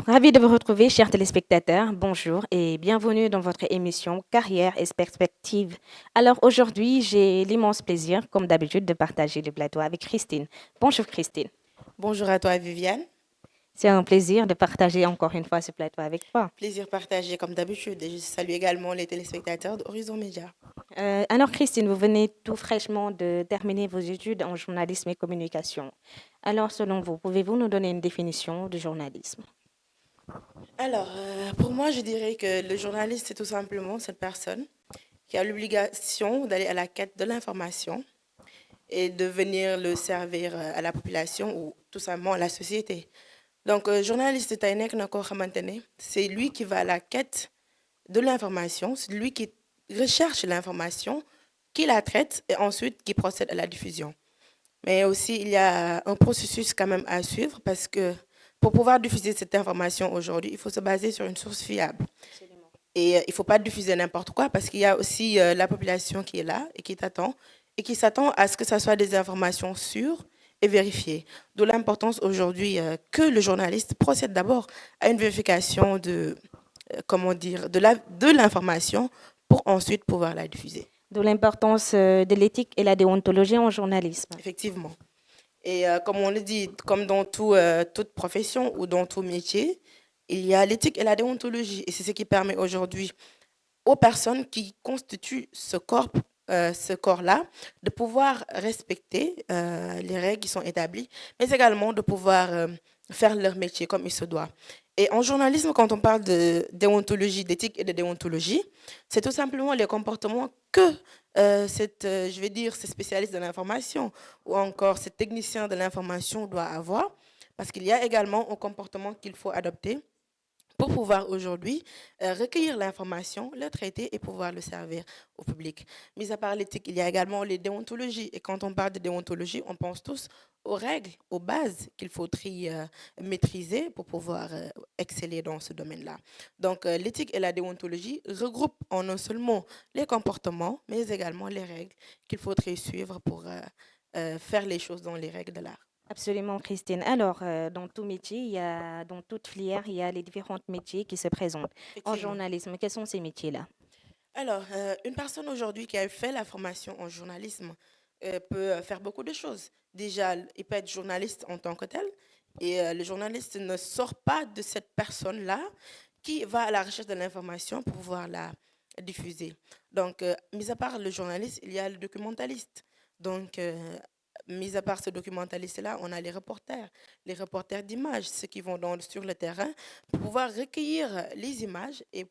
Ravi de vous retrouver, chers téléspectateurs. Bonjour et bienvenue dans votre émission Carrière et perspectives. Alors aujourd'hui, j'ai l'immense plaisir, comme d'habitude, de partager le plateau avec Christine. Bonjour Christine. Bonjour à toi, Viviane. C'est un plaisir de partager encore une fois ce plateau avec toi. Plaisir partagé comme d'habitude. Et je salue également les téléspectateurs d'Horizon Média. Alors Christine, vous venez tout fraîchement de terminer vos études en journalisme et communication. Alors selon vous, pouvez-vous nous donner une définition du journalisme? Pour moi, je dirais que le journaliste, c'est tout simplement cette personne qui a l'obligation d'aller à la quête de l'information et de venir le servir à la population ou tout simplement à la société. Donc, journaliste, c'est un c'est lui qui va à la quête de l'information, c'est lui qui recherche l'information, qui la traite et ensuite qui procède à la diffusion. Mais aussi, il y a un processus quand même à suivre parce que pour pouvoir diffuser cette information aujourd'hui, il faut se baser sur une source fiable. Absolument. Et il ne faut pas diffuser n'importe quoi parce qu'il y a aussi la population qui est là et qui t'attend et qui s'attend à ce que ce soit des informations sûres et vérifiées. D'où l'importance aujourd'hui que le journaliste procède d'abord à une vérification de, comment dire, de l'information pour ensuite pouvoir la diffuser. D'où l'importance de l'éthique et la déontologie en journalisme. Effectivement. Et comme on le dit, comme dans toute profession ou dans tout métier, il y a l'éthique et la déontologie. Et c'est ce qui permet aujourd'hui aux personnes qui constituent ce corps-là, de pouvoir respecter les règles qui sont établies, mais également de pouvoir faire leur métier comme il se doit. Et en journalisme, quand on parle de déontologie, d'éthique et de déontologie, c'est tout simplement les comportements que je vais dire, ces spécialistes de l'information ou encore ces techniciens de l'information doivent avoir, parce qu'il y a également un comportement qu'il faut adopter pour pouvoir aujourd'hui recueillir l'information, le traiter et pouvoir le servir au public. Mis à part l'éthique, il y a également les déontologies. Et quand on parle de déontologie, on pense tous aux règles, aux bases qu'il faudrait maîtriser pour pouvoir exceller dans ce domaine-là. Donc, l'éthique et la déontologie regroupent en un seul mot les comportements, mais également les règles qu'il faudrait suivre pour faire les choses dans les règles de l'art. Absolument, Christine. Alors, dans tout métier, dans toute filière, il y a les différents métiers qui se présentent. En Effectivement. journalisme, quels sont ces métiers-là? Une personne aujourd'hui qui a fait la formation en journalisme peut faire beaucoup de choses. Déjà, il peut être journaliste en tant que tel, et le journaliste ne sort pas de cette personne-là qui va à la recherche de l'information pour pouvoir la diffuser. Donc, mis à part le journaliste, il y a le documentaliste. Donc, mis à part ce documentaliste-là, on a les reporters d'images, ceux qui vont sur le terrain pour pouvoir recueillir les images et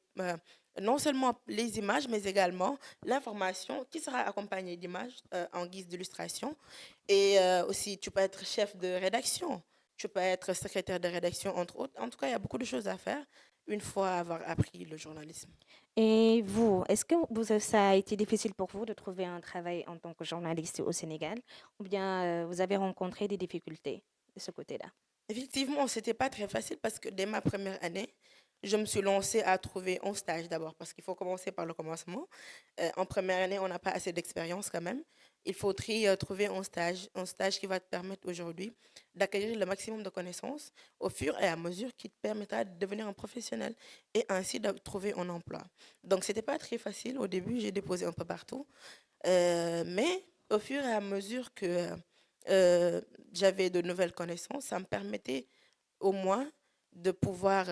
non seulement les images, mais également l'information qui sera accompagnée d'images en guise d'illustration. Et aussi, tu peux être chef de rédaction, tu peux être secrétaire de rédaction, entre autres. En tout cas, il y a beaucoup de choses à faire une fois avoir appris le journalisme. Et vous, est-ce que ça a été difficile pour vous de trouver un travail en tant que journaliste au Sénégal, ou bien vous avez rencontré des difficultés de ce côté-là? Effectivement, c'était pas très facile parce que dès ma première année, je me suis lancée à trouver un stage d'abord parce qu'il faut commencer par le commencement. En première année, on n'a pas assez d'expérience quand même. Il faudrait trouver un stage qui va te permettre aujourd'hui d'acquérir le maximum de connaissances au fur et à mesure qui te permettra de devenir un professionnel et ainsi de trouver un emploi. Donc, c'était pas très facile. Au début, j'ai déposé un peu partout. Mais au fur et à mesure que euh, j'avais de nouvelles connaissances, ça me permettait au moins de pouvoir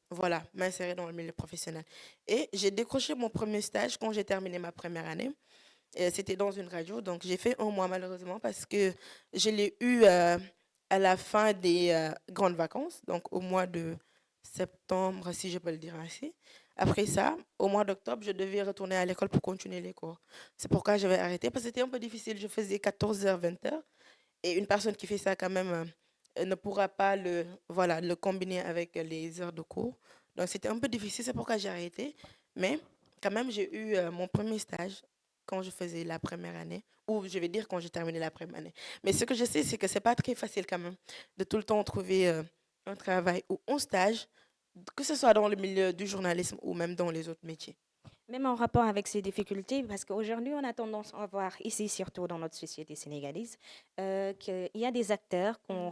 voilà, m'insérer dans le milieu professionnel. Et j'ai décroché mon premier stage quand j'ai terminé ma première année. C'était dans une radio, donc j'ai fait un mois malheureusement parce que je l'ai eu à la fin des grandes vacances, donc au mois de septembre, si je peux le dire ainsi. Après ça, au mois d'octobre, je devais retourner à l'école pour continuer les cours. C'est pourquoi j'avais arrêté, parce que c'était un peu difficile. Je faisais 14h, 20h, et une personne qui fait ça quand même ne pourra pas voilà, le combiner avec les heures de cours. Donc c'était un peu difficile, c'est pourquoi j'ai arrêté. Mais quand même, j'ai eu mon premier stage quand je faisais la première année, ou je vais dire quand j'ai terminé la première année. Mais ce que je sais, c'est que c'est pas très facile quand même de tout le temps trouver un travail ou un stage, que ce soit dans le milieu du journalisme ou même dans les autres métiers. Même en rapport avec ces difficultés, parce qu'aujourd'hui, on a tendance à voir ici, surtout dans notre société sénégalaise, qu'il y a des acteurs qu'on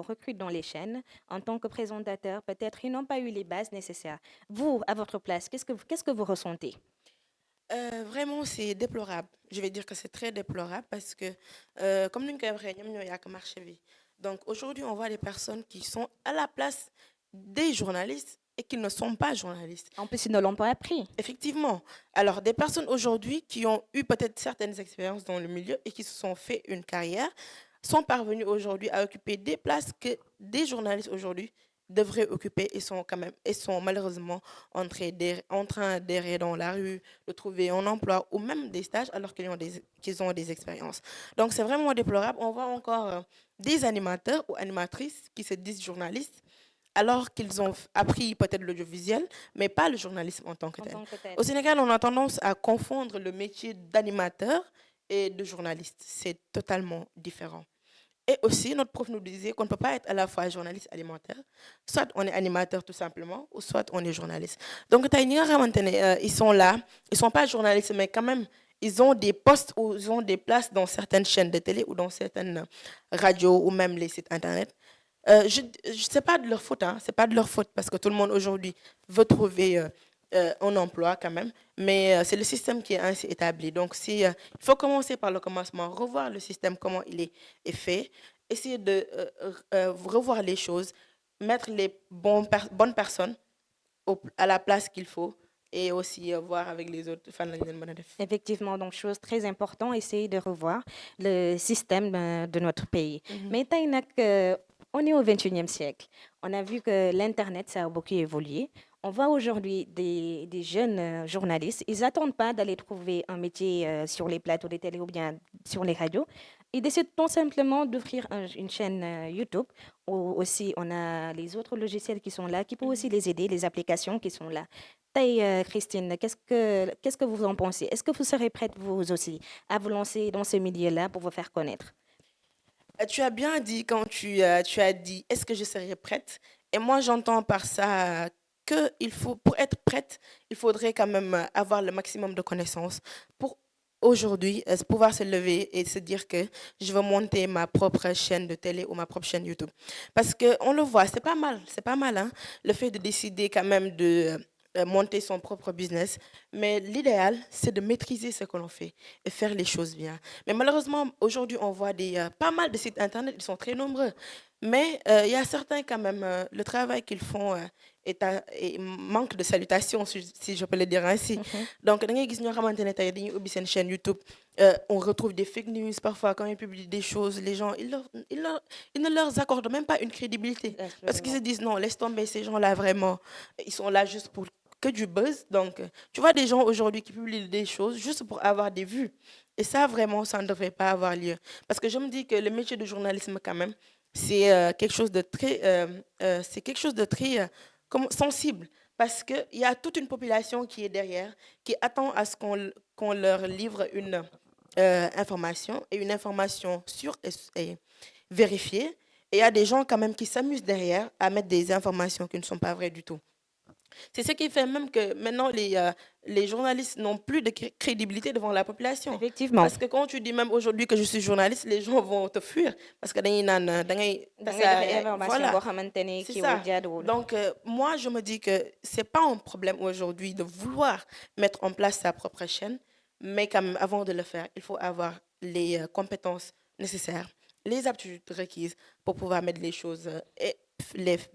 recrute dans les chaînes en tant que présentateurs. Peut-être ils n'ont pas eu les bases nécessaires. Vous, à votre place, qu'est-ce que vous ressentez? Vraiment, c'est déplorable. Je vais dire que c'est très déplorable parce que, comme nous avons marché vie. Donc aujourd'hui, on voit des personnes qui sont à la place des journalistes et qui ne sont pas journalistes. En plus, ils ne l'ont pas appris. Effectivement. Alors, des personnes aujourd'hui qui ont eu peut-être certaines expériences dans le milieu et qui se sont fait une carrière sont parvenues aujourd'hui à occuper des places que des journalistes aujourd'hui devraient occuper et sont quand même et sont malheureusement en train d'errer dans la rue, de trouver un emploi ou même des stages alors qu'ils ont des expériences. Donc c'est vraiment déplorable. On voit encore des animateurs ou animatrices qui se disent journalistes alors qu'ils ont appris peut-être l'audiovisuel, mais pas le journalisme en tant que En tel. tant que tel. Au Sénégal, on a tendance à confondre le métier d'animateur et de journaliste. C'est totalement différent. Et aussi, notre prof nous disait qu'on ne peut pas être à la fois journaliste alimentaire, soit on est animateur tout simplement, ou soit on est journaliste. Donc, ils sont là, ils ne sont pas journalistes, mais quand même, ils ont des postes ou ils ont des places dans certaines chaînes de télé ou dans certaines radios ou même les sites internet. Je sais pas de leur faute, hein, c'est pas de leur faute parce que tout le monde aujourd'hui veut trouver un emploi quand même, mais c'est le système qui est ainsi établi. Donc, si, il faut commencer par le commencement, revoir le système, comment est fait, essayer de revoir les choses, mettre les bonnes personnes à la place qu'il faut et aussi voir avec les autres fans. Effectivement, donc chose très importante, essayer de revoir le système de notre pays. Mhm. Mais tey nag, on est au 21e siècle. On a vu que l'Internet, ça a beaucoup évolué. On voit aujourd'hui des jeunes journalistes, ils n'attendent pas d'aller trouver un métier sur les plateaux de télé ou bien sur les radios. Ils décident tout simplement d'ouvrir une chaîne YouTube. Ou aussi, on a les autres logiciels qui sont là, qui peuvent aussi Mhm. les aider, les applications qui sont là. Christine, qu'est-ce que vous en pensez? Est-ce que vous serez prête, vous aussi, à vous lancer dans ce milieu-là pour vous faire connaître? Tu as bien dit quand tu as dit est-ce que je serai prête? Et moi, j'entends par ça que il faut, pour être prête, il faudrait quand même avoir le maximum de connaissances pour aujourd'hui pouvoir se lever et se dire que je veux monter ma propre chaîne de télé ou ma propre chaîne YouTube. Parce que on le voit, c'est pas mal, hein, le fait de décider quand même de monter son propre business. Mais l'idéal, c'est de maîtriser ce que l'on fait et faire les choses bien. Mais malheureusement, aujourd'hui, on voit pas mal de sites internet, ils sont très nombreux. Mais il y a certains quand même, le travail qu'ils font manque de salutation, si je peux le dire ainsi. Mhm. Donc, da ngay gis ñoo xamante ne tey dañuy ubbi seen chaîne YouTube, on retrouve des fake news parfois quand ils publient des choses, les gens, ils ne leur accordent même pas une crédibilité. Parce qu'ils se Absolument. disent non, laisse tomber ces gens-là vraiment, ils sont là juste pour que du buzz. Donc, tu vois des gens aujourd'hui qui publient des choses juste pour avoir des vues. Et ça, vraiment, ça ne devrait pas avoir lieu. Parce que je me dis que le métier de journalisme, quand même, c'est quelque chose de très, c'est quelque chose de très sensible. Parce qu'il y a toute une population qui est derrière, qui attend à ce qu'on leur livre une information et une information sûre et vérifiée. Et il y a des gens quand même qui s'amusent derrière à mettre des informations qui ne sont pas vraies du tout. C'est ce qui fait même que maintenant les journalistes n'ont plus de crédibilité devant la population. Effectivement. Parce que quand tu dis même aujourd'hui que je suis journaliste, les gens vont te fuir. Parce que Da ngay joxe information voilà, boo xamante ni c'est kiiwul ça. jaaduwul. Donc moi, je me dis que c'est pas un problème aujourd'hui de vouloir mettre en place sa propre chaîne, mais quand même, avant de le faire, il faut avoir les compétences nécessaires, les aptitudes requises pour pouvoir mettre les choses et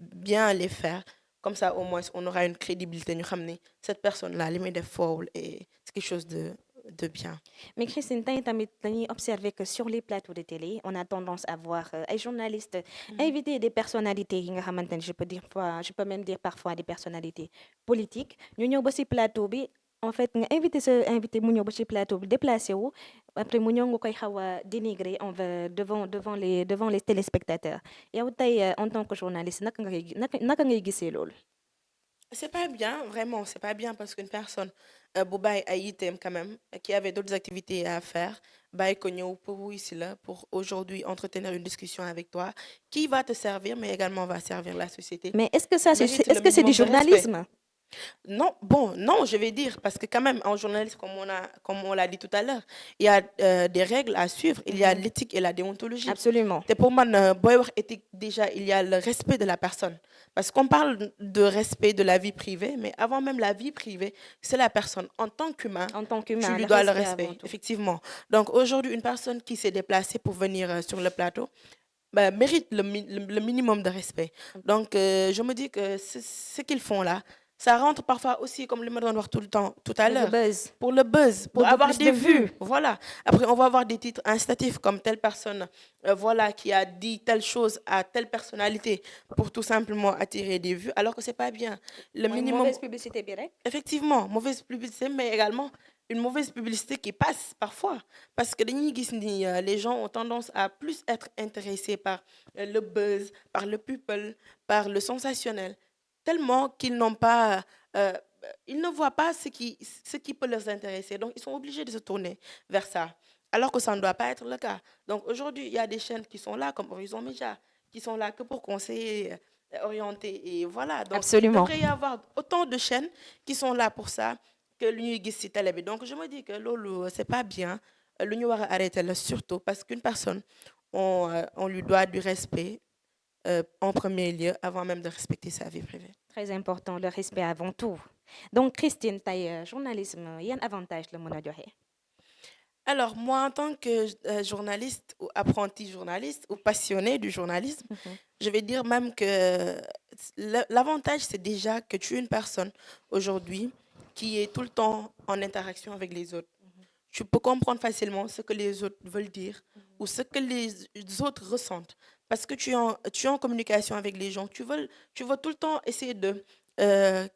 bien les faire. Comme ça, au moins, on aura une crédibilité. Nous ramener cette personne-là, les des folle et c'est quelque chose de bien. Mais Christine, tey tamit dañuy observer que sur les plateaux de télé, on a tendance à voir ay journalistes Mhm. inviter des personnalités yi nga xamante ne je peux même dire parfois des personnalités politiques. Ñu ñëw ba ci plateau bi, en fait nga invité sa invité mu ñëw ba ci plateau bi déplacé wu, après mu ñëw nga koy xaw a dénigrer devant les téléspectateurs. Yow tey en tant que journaliste naka ngay gisee loolu? C'est pas bien, vraiment, c'est pas bien parce qu'une personne, Bouba et Haïtem quand même, qui avait d'autres activités à faire, bah, pour ici là, pour aujourd'hui entretenir une discussion avec toi, qui va te servir, mais également va servir la société, Mais est-ce que ça mérite le est-ce que c'est du minimum de respect. journalisme? Non, bon, non, je vais dire, parce que quand même, en journaliste, comme on l'a dit tout à l'heure, il y a des règles à suivre, il y a Mhm. l'éthique et la déontologie. Absolument. C'est pour moi, booy wax éthique, déjà, il y a le respect de la personne. Parce qu'on parle de respect de la vie privée, mais avant même la vie privée, c'est la personne. En tant qu'humain, En tant tu qu'humain, lui le dois le respect avant respect, tout. effectivement. Donc aujourd'hui, une personne qui s'est déplacée pour venir sur le plateau, bah, mérite le minimum de respect. Donc, je me dis que ce qu'ils font là, ça rentre parfois aussi, comme le me doon voir tout le temps, tout à Le l'heure, buzz. pour le buzz, pour Beaucoup avoir plus de des vues. vues. Voilà. Après, on va avoir des titres incitatifs comme telle personne, voilà, qui a dit telle chose à telle personnalité pour tout simplement attirer des vues, alors que c'est pas bien. Le Mooy minimum, mauvaise publicité bi rek. effectivement, mauvaise publicité, mais également une mauvaise publicité qui passe parfois. Parce que dañuy gis ni, les gens ont tendance à plus être intéressés par le buzz, par le people, par le sensationnel, tellement qu'ils n'ont pas, euh, ils ne voient pas ce qui peut les intéresser. Donc, ils sont obligés de se tourner vers ça, alors que ça ne doit pas être le cas. Donc, aujourd'hui, il y a des chaînes qui sont là, comme Horizon Média, qui sont là que pour conseiller, orienter. Et voilà, donc il Absolument. devrait y avoir autant de chaînes qui sont là pour ça que lu ñuy gis ci télé bi. Donc je me dis que loolu c'est pas bien, lu ñu war a arrêter la surtout parce qu'une personne on lui doit du respect en premier lieu avant même de respecter sa vie privée. Très important, le respect avant tout. Donc, Christine, tey journalisme yan avantage la mën a joxe. Alors moi en tant que journaliste ou apprenti journaliste ou passionné du journalisme, Mhm. je vais dire même que l'avantage c'est déjà que tu es une personne aujourd'hui qui est tout le temps en interaction avec les autres. Tu peux comprendre facilement ce que les autres veulent dire ou ce que les autres ressentent. Parce que tu es en communication avec les gens. Tu veux tout le temps essayer de,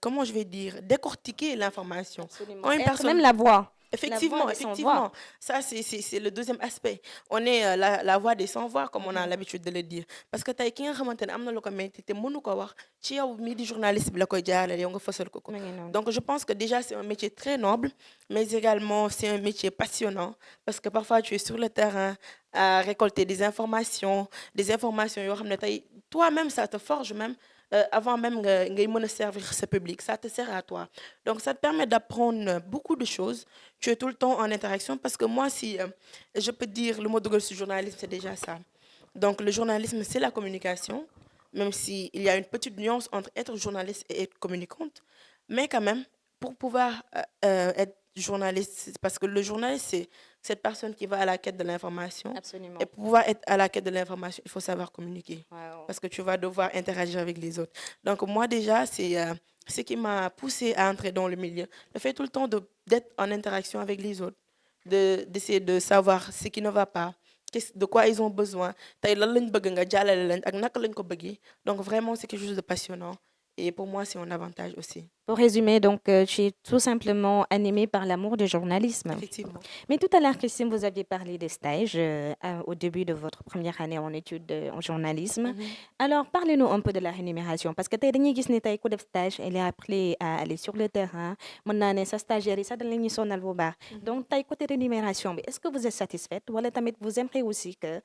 comment je vais dire, décortiquer l'information. Quand Absolument. une Être même personne... la voix Effectivement, des sans-voix. effectivement. Ça, c'est le deuxième aspect. On est la voix des sans-voix, comme on a Mhm. l'habitude de le dire. Parce que tey ki nga xamante ne am na lu ko metti te mënu ko wax ci yow mii di journaliste bi la koy jaarale yow nga fësal ko ko. Ma ngi noonu. Donc je pense que déjà c'est un métier très noble, mais également c'est un métier passionnant parce que parfois tu es sur le terrain à récolter des informations yoo xam ne tey toi-même ça te forge même avant même ngay mën a servir ce public, ça te sert à toi. Donc ça te permet d'apprendre beaucoup de choses. Tu es tout le temps en interaction parce que moi, si je peux dire le mot de gosse journalisme, c'est déjà ça. Donc le journalisme, c'est la communication, même s'il y a une petite nuance entre être journaliste et être communicante. Mais quand même, pour pouvoir être journaliste, c'est parce que le journaliste, c'est cette personne qui va à la quête de l'information. Et Absolument. pour pouvoir être à la quête de l'information, il faut savoir communiquer. Waaw. Parce que tu vas devoir interagir avec les autres. Donc moi déjà, c'est ce qui m'a poussé à entrer dans le milieu. Le fait tout le temps d'être en interaction avec les autres, d'essayer de savoir ce qui ne va pas, de quoi ils ont besoin. Tey lan lañ bëgg nga jàllale leen ak naka lañ ko bëggee. Donc vraiment, c'est quelque chose de passionnant. Et pour moi, c'est un avantage aussi. Pour résumer, donc, tu es tout simplement animé par l'amour du journalisme. Effectivement. Mais tout à l'heure, Christine, vous aviez parlé des stages au début de votre première année en études en journalisme. Mhm. Alors, parlez-nous un peu de la rémunération. Parce que tey dañuy gis ne tey ku def stage, elle est appelée à aller sur le terrain. Mën naa ne sa stagiaire yi sax dañ leen ñu sonal bu baax. Donc, tey côté rémunération bi, est-ce que vous êtes satisfaite wala tamit vous aimeriez aussi que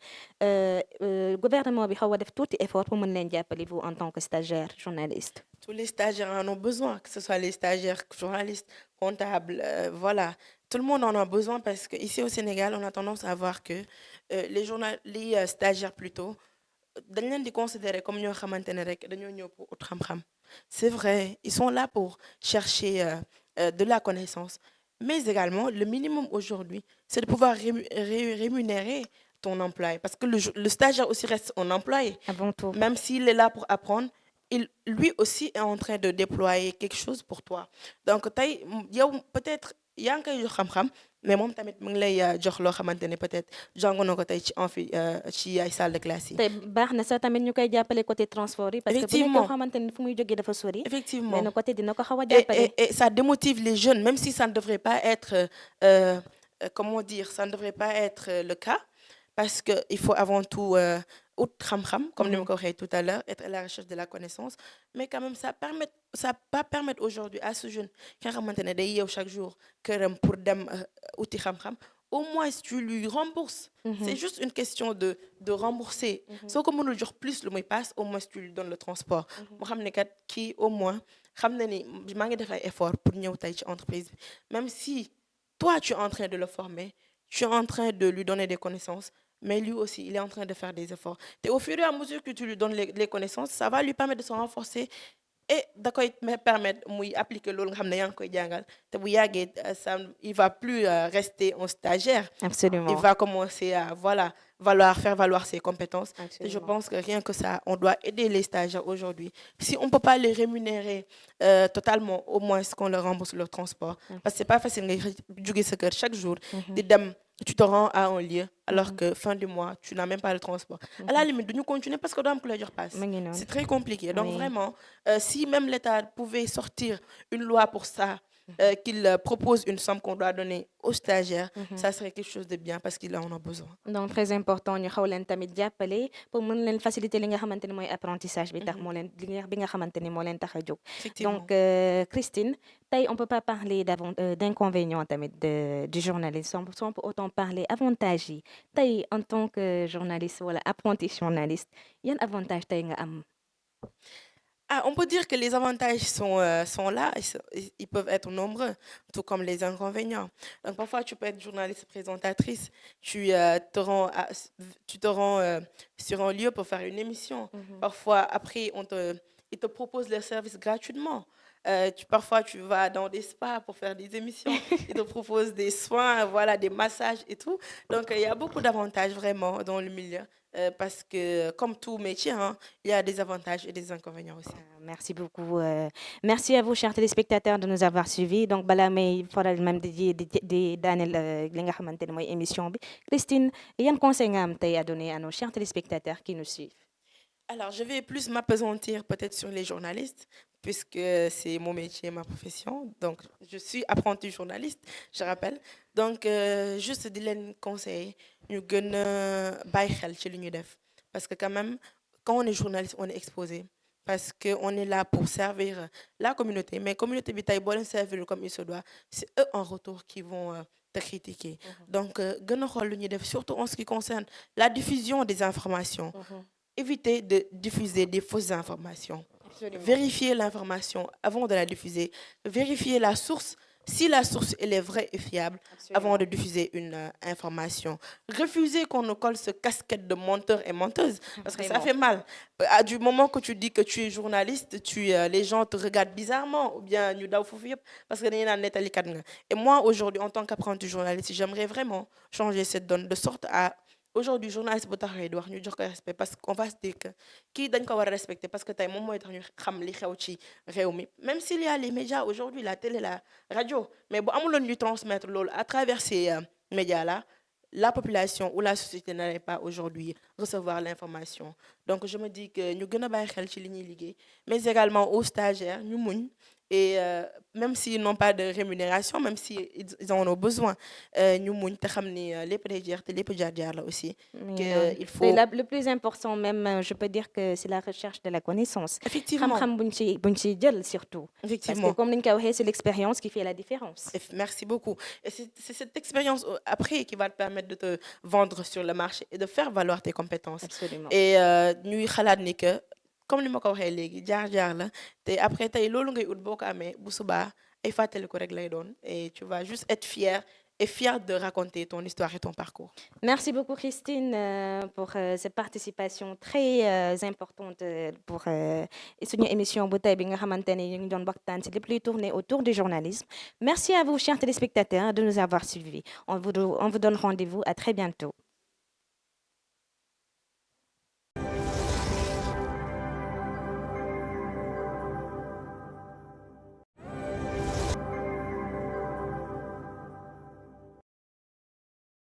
gouvernement bi xaw a def tuuti effort pour mën leen jàppale vous en tant que stagiaire journaliste? Tous les stagiaires en ont besoin, que ce soit les stagiaires journalistes, comptables, voilà. Tout le monde en a besoin parce qu'ici au Sénégal, on a tendance à voir que les stagiaires plutôt, dañ leen di considérer comme ñoo xamante ne rek dañoo ñëw pour ut xam-xam. C'est vrai, ils sont là pour chercher de la connaissance. Mais également, le minimum aujourd'hui, c'est de pouvoir rémunérer ton employé. Parce que le stagiaire aussi reste un employé. Avant tout. Même s'il est là pour apprendre, lui aussi est en train de déployer quelque chose pour toi. Donc, yow peut-être yaa ngi koy jox xam-xam, mais moom tamit mu ngi lay jox loo xamante ne peut-être jàngoon na ko tey ci ay salle de classe yi. te baax na sax tamit ñu koy jàppale côté transport yi parce que bu nekkee Effectivement, xamante ni fu muy jógee dafa sori effectivement. benn côté dina ko xaw a jàppale. Et ça démotive les jeunes, même si ça ne devrait pas être, comment dire, ça ne devrait pas être le cas, parce qu'il faut avant tout, out xam-xam, comme nous Mhm. l'avons tout à l'heure, être à la recherche de la connaissance, mais quand même, ça pas permettre aujourd'hui à ce jeune qui a maintenant day yeew chaque jour këram pour dem outil xam-xam, au moins tu lui rembourses. C'est Mhm. juste une question de rembourser. Mhm. Soo ko mënul jox plus lu muy passe, au moins tu lui donnes le transport. Mhm. Mu xam ne kat kii au moins xam na ni maa ngi def ay effort pour ñëw tey ci entreprise bi même si toi tu es en train de le former tu es en train de lui donner des connaissances mais lui aussi il est en train de faire des efforts et au fur et à mesure que tu lui donnes les connaissances ça va lui permettre de se renforcer et da koy permettre muy appliquer loolu nga xam ne yaa ngi koy jàngal te bu yàggee ça il va plus rester un stagiaire. Il Absolument. va commencer à voilà, faire valoir ses compétences. Et je Absolument. pense que rien que ça, on doit aider les stagiaires aujourd'hui. Si on ne peut pas les rémunérer totalement, au moins qu'on leur rembourse leur transport. Parce que c'est pas facile de jouer ce cœur chaque jour. Mhm. Des dames, tu te rends à un lieu alors Mhm. que fin du mois, tu n'as même pas le transport. À la Mhm. limite, nous continuer parce que dans le passe. mu ngi noonu. C'est très compliqué. Donc Oui. vraiment, si même l'État pouvait sortir une loi pour ça, qu'il propose une somme qu'on doit donner aux stagiaires, Mhm. ça serait quelque chose de bien parce qu'il en a besoin. Donc très important ñu xaw leen tamit jàppale pour mën leen faciliter li nga xamante ne mooy apprentissage bi tax Mhm. moo leen bi nga xamante ni moo leen tax a jóg. Effectivement. Donc Christine tey on peut pas parler d'inconvénients tamit du journalisme sans pour autant parler avantages yi tey en tant que journaliste wala apprenti journaliste yan avantage tey nga am. Ah, on peut dire que les avantages sont là, ils peuvent être nombreux, tout comme les inconvénients. Donc parfois, tu peux être journaliste présentatrice, tu te rends sur un lieu pour faire une émission. Mhm. Parfois, après, ils te proposent les services gratuitement. Parfois, tu vas dans des spas pour faire des émissions, ils te proposent des soins, voilà, des massages et tout. Donc, il y a beaucoup d'avantages vraiment dans le milieu, parce que comme tout métier, hein, il y a des avantages et des inconvénients aussi. Merci beaucoup. Merci à vous, chers téléspectateurs, de nous avoir suivis. Donc, bala may faral même di daaneel li nga xamante ne mooy émission bi Christine yan conseil nga am tey à donner à nos chers téléspectateurs qui nous suivent. Alors, je vais plus m'appesantir peut-être sur les journalistes, puisque c'est mon métier, ma profession. Donc, je suis apprentie journaliste, je rappelle. Donc, juste di leen conseil ñu gën a bàyyi xel ci li ñuy def. Parce que quand même, quand on est journaliste, on est exposé. Parce qu'on est là pour servir la communauté. Mais communauté bi tey boo leen servir comme il se doit, c'est eux en retour qui vont te critiquer. Donc, gën a xool lu ñuy def, surtout en ce qui concerne la diffusion des informations. Éviter de diffuser des fausses informations. Absolument. Vérifier l'information avant de la diffuser. Vérifier la source, si la source elle est vraie et fiable, avant de diffuser une information. Refuser qu'on nous colle ce casquette de menteur et menteuse, parce que ça Vraiment. fait mal. Du moment que tu dis que tu es journaliste, les gens te regardent bizarrement, ou bien ñu daw foofu yëpp, parce que dañuy naan nettalikat nga. Et moi, aujourd'hui, en tant qu'apprenti journaliste, j'aimerais vraiment changer cette donne de sorte à aujourd'hui journaliste bu taxawee di wax ñu jox ko respect parce qu'on va se dire que kii dañ ko war a respecter parce que tey moom mooy tax ñu xam li xew ci réew mi même s'il y a les médias aujourd'hui la télé la radio mais bu amuloon ñu transmettre loolu à travers ces médias là la population ou la société n'allait pas aujourd'hui recevoir l'information donc je me dis que ñu gën a bàyyi xel ci li ñuy liggéey mais également aux stagiaires ñu muñ et même s'ils n'ont pas de rémunération même si ils en ont besoin ñu muñ te xam ni lépp day jeex te lépp jaar-jaar la aussi Mi ngi noonu que il te faut le plus important même je peux dire que c'est la recherche de la connaissance. effectivement Xam-xam buñ ci jël surtout. Parce que effectivement comme ni ñu ko waxee c'est l'expérience qui fait la différence. merci beaucoup et c'est cette expérience après qui va te permettre de te vendre sur le marché et de faire valoir tes compétences Absolument. et ñuy xalaat ni que comme ni ma ko waxee léegi jaar-jaar la te après tey loolu ngay ut boo ko amee bu subaa ay fàttaliku rek lay doon et tu vas juste être fier de raconter ton histoire et ton parcours. Merci beaucoup Christine pour cette participation très importante pour suñu émission bu tey bi nga xamante ne ñu ngi doon waxtaan ci lépp luy tourner autour du journalisme. Merci à vous chers téléspectateurs de nous avoir suivis. On vous donne rendez-vous à très bientôt.